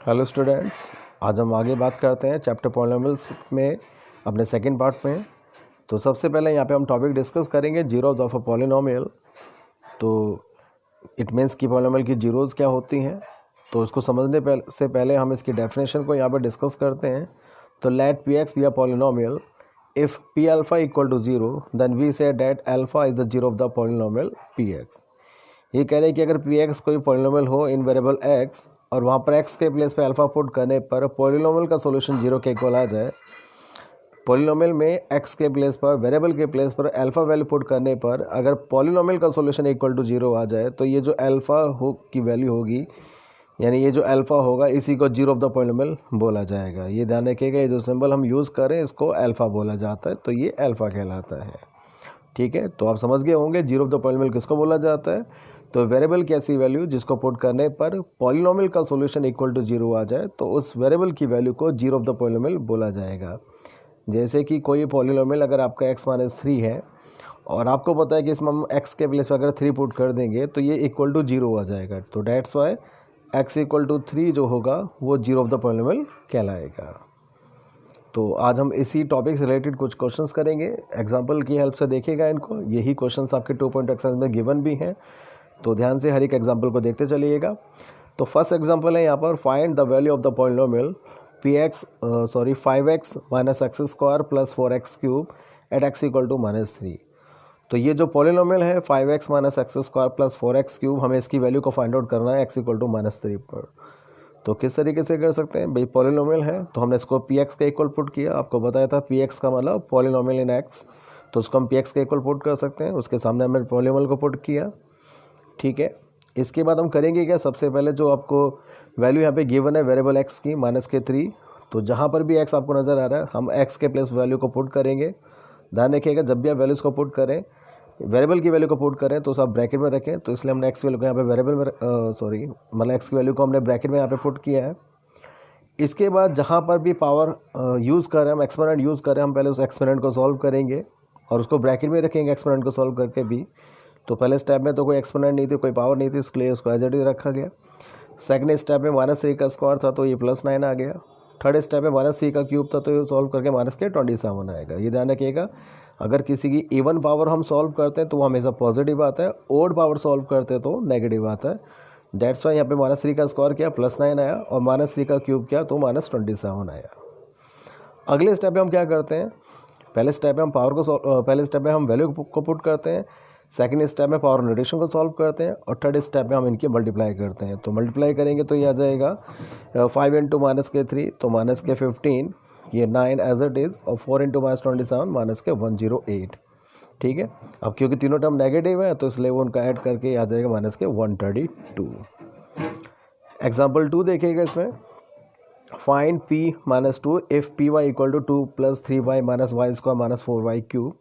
Hello students, आज हम आगे बात करते हैं चैप्टर पॉलिनोमियल्स में अपने सेकंड पार्ट में। तो सबसे पहले यहाँ पे हम टॉपिक डिस्कस करेंगे जीरोज़ ऑफ अ पॉलिनोमियल। तो इट मीन्स कि पॉलिनोमियल की जीरोज़ क्या होती हैं। तो उसको समझने से पहले हम इसकी डेफिनेशन को यहाँ पर डिस्कस करते हैं। तो let P X be a polynomial if P alpha equal to zero then we say that alpha is the zero of the polynomial P X. ये कह रहे हैं कि अगर पी एक्स कोई पॉलिनोमियल हो इन वेरिएबल एक्स और वहाँ पर एक्स के प्लेस पे अल्फ़ा पुट करने पर पॉलिनोमियल का सॉल्यूशन जीरो के इक्वल आ जाए। पॉलिनोमियल में एक्स के प्लेस पर वेरिएबल के प्लेस पर अल्फ़ा वैल्यू पुट करने पर अगर पॉलिनोमियल का सॉल्यूशन इक्वल टू जीरो आ जाए तो ये जो अल्फ़ा की वैल्यू होगी, यानी ये जो अल्फ़ा होगा, इसी को जीरो ऑफ द पॉलिनोमियल बोला जाएगा। ये ध्यान रखिएगा, ये जो सिंबल हम यूज़ करें इसको अल्फ़ा बोला जाता है, तो ये अल्फ़ा कहलाता है। ठीक है, तो आप समझ गए होंगे जीरो ऑफ द पॉलिनोमियल किसको बोला जाता है। तो वेरिएबल की ऐसी वैल्यू जिसको पुट करने पर पॉलिनोमियल का सॉल्यूशन इक्वल टू जीरो आ जाए तो उस वेरिएबल की वैल्यू को जीरो ऑफ द पॉलिनोमियल बोला जाएगा। जैसे कि कोई पॉलिनोमियल अगर आपका x माइनस थ्री है और आपको पता है कि इसमें हम x के प्लेस पर अगर थ्री पुट कर देंगे तो ये इक्वल टू जीरो आ जाएगा। तो that's Y x equal to three जो होगा वो जीरो ऑफ द पॉलिनोमियल कहलाएगा। तो आज हम इसी टॉपिक से रिलेटेड कुछ क्वेश्चंस करेंगे, एग्जांपल की हेल्प से देखिएगा इनको। यही क्वेश्चंस आपके 2 पॉइंट एक्सरसाइज में गिवन भी हैं, तो ध्यान से हर एक एग्जांपल को देखते चलिएगा। तो फर्स्ट एग्जांपल है यहाँ पर, find the value of the polynomial five X minus X square plus 4x cube at x equal to minus three. तो ये जो पॉलिनोमियल है 5x minus X square plus 4x cube, हमें इसकी वैल्यू को फाइंड आउट करना है x equal to minus three पर। तो किस तरीके से कर सकते हैं भाई, पॉलिनोमियल है तो हमने इसको px के इक्वल पुट किया। आपको बताया था px का मतलब पॉलिनोमियल इन x, तो उसको हम px के इक्वल पुट कर सकते हैं। उसके सामने हमने पॉलिनोमियल को पुट किया। ठीक है, इसके बाद हम करेंगे क्या, सबसे पहले जो आपको वैल्यू यहाँ पे गिवन है वेरिएबल x की माइनस के थ्री, तो जहाँ पर भी x आपको नज़र आ रहा है हम x के प्लेस वैल्यू को पुट करेंगे। ध्यान रखिएगा, जब भी आप वैल्यूज़ को पुट करें, वेरिएबल की वैल्यू को पुट करें तो सब ब्रैकेट में रखें। तो इसलिए हमने x वैल्यू को यहाँ पे वेरिएबल में मतलब x की वैल्यू को हमने ब्रैकेट में यहाँ पे पुट किया है। इसके बाद जहाँ पर भी पावर यूज़ करें, हम एक्सपोनेंट यूज़ करें, हम पहले उस एक्सपोनेंट को सॉल्व करेंगे और उसको ब्रैकेट में रखेंगे एक्सपोनेंट को सॉल्व करके भी। तो पहले स्टेप में तो कोई एक्सपोनेंट नहीं थी, कोई पावर नहीं थी, इसलिए उसको एज इट इज रखा गया। सेकंड स्टेप में माइनस थ्री का स्क्वायर था तो ये प्लस 9 आ गया। थर्ड स्टेप में माइनस थ्री का क्यूब था तो ये सॉल्व करके माइनस के 27 आएगा। ये ध्यान रखिएगा, अगर किसी की इवन पावर हम सॉल्व करते हैं तो वो हमेशा पॉजिटिव आता है, ओड पावर सॉल्व करते हैं तो नेगेटिव आता है। डेट्स वाई यहाँ पे माइनस थ्री का स्क्वायर किया प्लस 9 आया और माइनस थ्री का क्यूब किया तो माइनस 27 आया। अगले स्टेप में हम क्या करते हैं, पहले स्टेप में हम पहले स्टेप में हम वैल्यू को पुट करते हैं, सेकंड स्टेप में पावर नोटेशन को सॉल्व करते हैं और थर्ड स्टेप में हम इनकी मल्टीप्लाई करते हैं। तो मल्टीप्लाई करेंगे तो ये आ जाएगा 5 इंटू माइनस के 3 तो माइनस के 15, ये 9 एज इट इज़, और 4 इंटू माइनस 27 माइनस के 108। ठीक है, अब क्योंकि तीनों टर्म नेगेटिव है तो इसलिए वो उनका ऐड करके आ जाएगा माइनस के 132। एग्जाम्पल 2 देखिएगा, इसमें find p minus two if P Y equal to 2 plus 3y minus Y square minus 4y cube.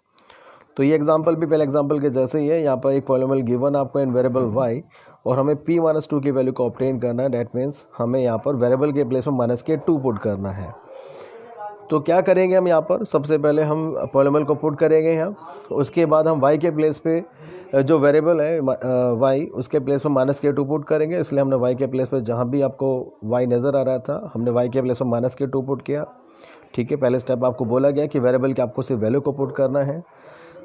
तो ये एग्जाम्पल भी पहले एग्जाम्पल के जैसे ही है। यहाँ पर एक पॉलिनोमियल गिवन आपको इन वेरिएबल y और हमें p माइनस टू की वैल्यू को ऑब्टेन करना है। डैट मीन्स हमें यहाँ पर वेरिएबल के प्लेस में माइनस के 2 पुट करना है। तो क्या करेंगे हम यहाँ पर, सबसे पहले हम पॉलिनोमियल को पुट करेंगे यहाँ, उसके बाद हम y के प्लेस पे जो वेरिएबल है y, उसके प्लेस पे माइनस के 2 पुट करेंगे। इसलिए हमने y के प्लेस पे जहाँ भी आपको y नज़र आ रहा था हमने y के प्लेस पे माइनस के 2 पुट किया। ठीक है, पहले स्टेप आपको बोला गया कि वेरिएबल के आपको सिर्फ वैल्यू को पुट करना है।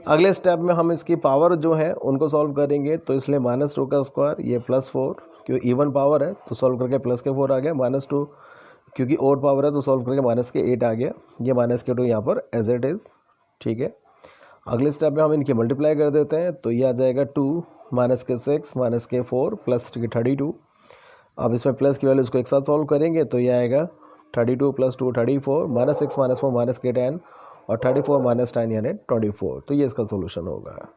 अगले स्टेप में हम इसकी पावर जो है उनको सॉल्व करेंगे। तो इसलिए माइनस 2 का स्क्वायर, ये प्लस 4, क्योंकि इवन पावर है तो सॉल्व करके प्लस के 4 आ गया, माइनस 2 क्योंकि ओड पावर है तो सॉल्व करके माइनस के 8 आ गया, ये माइनस के 2 यहाँ पर एज इट इज़। ठीक है, अगले स्टेप में हम इनकी मल्टीप्लाई कर देते हैं तो ये आ जाएगा 2 माइनस के 6 माइनस के 4 प्लस के 32। अब इसमें प्लस की वैल्यू इसको एक साथ सॉल्व करेंगे तो ये आएगा 32 प्लस 2 34 माइनस 6 माइनस 4 माइनस के 10 और 34 माइनस 10 यानी 24। तो ये इसका सोल्यूशन होगा।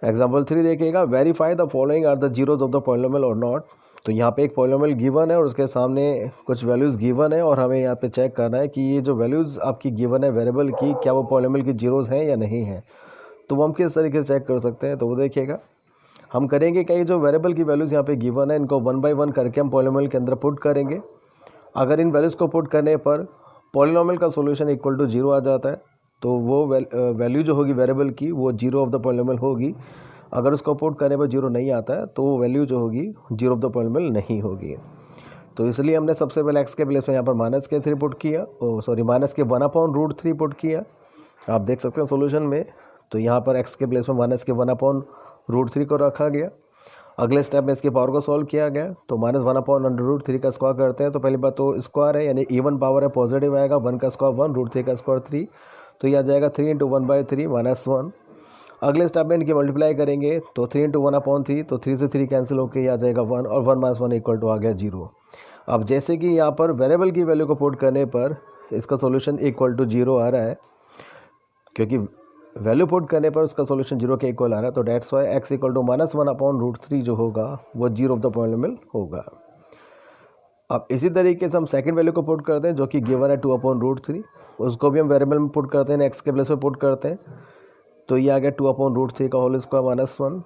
एग्जाम्पल 3 देखिएगा, verify the following are the zeros of the polynomial और नॉट। तो यहाँ पे एक पॉलिनोमियल गिवन है और उसके सामने कुछ वैल्यूज़ गिवन है और हमें यहाँ पे चेक करना है कि ये जो वैल्यूज़ आपकी गिवन है वेरिएबल की, क्या वो पॉलिनोमियल की जीरोज़ हैं या नहीं हैं। तो वो हम किस तरीके से चेक कर सकते हैं, तो वो देखिएगा, हम करेंगे कि जो वेरिएबल की वैल्यूज़ यहाँ पे गिवन है इनको 1 बाय 1 करके हम पॉलिनोमियल के अंदर पुट करेंगे। अगर इन वैल्यूज़ को पुट करने पर पॉलिनोमियल का सोल्यूशन इक्वल टू जीरो आ जाता है तो वो वैल्यू जो होगी वेरिएबल की वो जीरो ऑफ द पॉलिनोमियल होगी। अगर उसको पुट करने पर जीरो नहीं आता है तो वो वैल्यू जो होगी जीरो ऑफ द पॉलिनोमियल नहीं होगी। तो इसलिए हमने सबसे पहले x के प्लेस में यहाँ पर माइनस के 3 पुट किया, माइनस के 1/√3 पुट किया। आप देख सकते हैं सॉल्यूशन में, तो यहाँ पर x के प्लेस में माइनस के 1/√3 को रखा गया। अगले स्टेप में इसके पावर को सॉल्व किया गया, तो -1/√3 का स्क्वायर करते हैं। तो पहली बात तो स्क्वायर है यानी इवन पावर है, पॉजिटिव आएगा, 1 का स्क्वायर 1, √3 का स्क्वायर 3, तो यह आ जाएगा 3 × 1/3 -1। अगले स्टेप में इनकी मल्टीप्लाई करेंगे तो 3 × 1/3, तो 3 से 3 कैंसिल होकर यह आ जाएगा 1, और 1 - 1 इक्वल टू आ गया 0। अब जैसे कि यहाँ पर वेरिएबल की वैल्यू को पुट करने पर इसका सॉल्यूशन इक्वल टू 0 आ रहा है, क्योंकि वैल्यू पुट करने पर उसका सॉल्यूशन 0 के इक्वल आ रहा है, तो that's Y x equal to -1/√3 जो होगा वो 0 ऑफ द पॉलिनोमियल होगा। अब इसी तरीके से हम सेकंड वैल्यू को पुट करते हैं जो कि गिवन है 2/√3, उसको भी हम वेरिएबल में पुट करते हैं, x के प्लेस में पुट करते हैं, तो ये आ गया 2/√3 का होल स्क्वायर -1।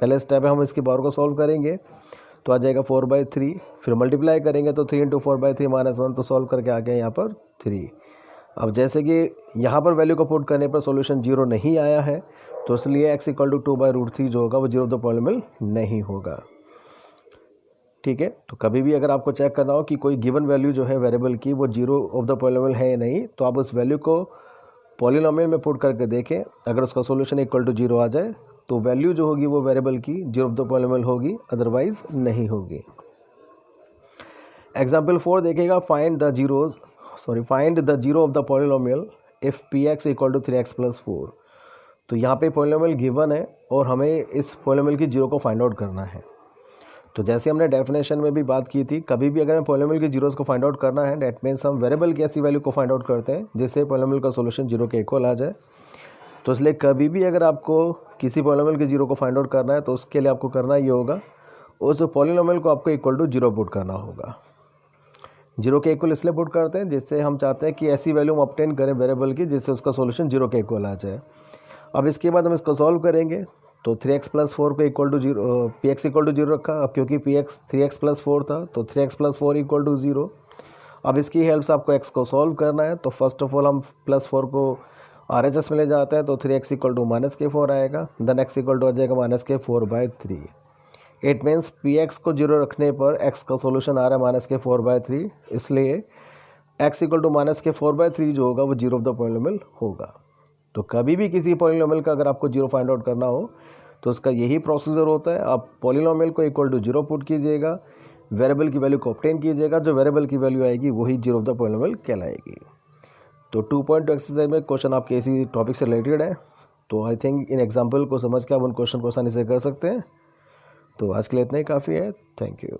पहले स्टेप है हम इसकी पावर को सॉल्व करेंगे, तो आ जाएगा 4/3, फिर मल्टीप्लाई करेंगे तो 3 × 4/3 -1, तो सॉल्व करके आ गया यहाँ पर 3। अब जैसे कि यहाँ पर वैल्यू को पुट करने पर सॉल्यूशन 0 नहीं आया है, तो इसलिए x इक्वल टू 2/√3 जो होगा वो 0 ऑफ द पॉलिनोमियल नहीं होगा। ठीक है, तो कभी भी अगर आपको चेक करना हो कि कोई गिवन वैल्यू जो है वेरिएबल की वो 0 ऑफ द पॉलिनोमियल है या नहीं, तो आप उस वैल्यू को पॉलिनोमियल में पुट करके देखें। अगर उसका सॉल्यूशन इक्वल टू 0 आ जाए तो वैल्यू जो होगी वो वेरिएबल की 0 ऑफ द पॉलिनोमियल होगी, अदरवाइज नहीं होगी। एग्जाम्पल 4 देखेगा, find the zero of the polynomial if px equal to 3x + 4। तो यहाँ पे पॉलिनोमियल गिवन है और हमें इस पॉलिनोमियल की जीरो को फाइंड आउट करना है। तो जैसे हमने डेफिनेशन में भी बात की थी, कभी भी अगर हमें पॉलिनोमियल की जीरोस को फाइंड आउट करना है, डेट मीन्स हम वेरिएबल की ऐसी वैल्यू को फाइंड आउट करते हैं जिससे पॉलिनोमियल का सॉल्यूशन 0 के इक्वल आ जाए। तो इसलिए कभी भी अगर आपको किसी पॉलिनोमियल की जीरो को फाइंड आउट करना है तो उसके लिए आपको करना ये होगा, उस पॉलिनोमियल को आपको इक्वल टू 0 पुट करना होगा। 0 के इक्वल इसलिए पुट करते हैं जिससे हम चाहते हैं कि ऐसी वैल्यू हम ऑब्टेन करें वेरिएबल की जिससे उसका सॉल्यूशन 0 के इक्वल आ जाए। अब इसके बाद हम इसको सॉल्व करेंगे, तो 3x + 4 को equal to 0, px equal to 0 रखा। अब क्योंकि px 3x + 4 था तो 3x + 4 इक्वल टू 0। अब इसकी हेल्प से आपको x को सॉल्व करना है, तो फर्स्ट ऑफ ऑल हम +4 को RHS में ले जाते हैं, तो 3x इक्वल टू -4 आएगा, देन x इक्वल टू आ जाएगा -4/3। इट मीन्स px को 0 रखने पर x का सॉल्यूशन आ रहा है -4/3, इसलिए x इक्वल टू -4/3 जो होगा वो 0 ऑफ द पॉलिनोमियल होगा। तो कभी भी किसी पॉलिनोमियल का अगर आपको 0 फाइंड आउट करना हो तो उसका यही प्रोसीजर होता है, आप पॉलिनोमियल को इक्वल टू 0 पुट कीजिएगा, वेरिएबल की वैल्यू को ऑब्टेन कीजिएगा, जो वेरिएबल की वैल्यू आएगी वही 0 ऑफ द पॉलिनोमियल कहलाएगी। तो 2.2 एक्सरसाइज में क्वेश्चन आपके इसी टॉपिक से रिलेटेड है, तो आई थिंक इन एग्जाम्पल को समझ के आप उन क्वेश्चन को आसानी से कर सकते हैं। तो आज के लिए इतना ही काफ़ी है। Thank you.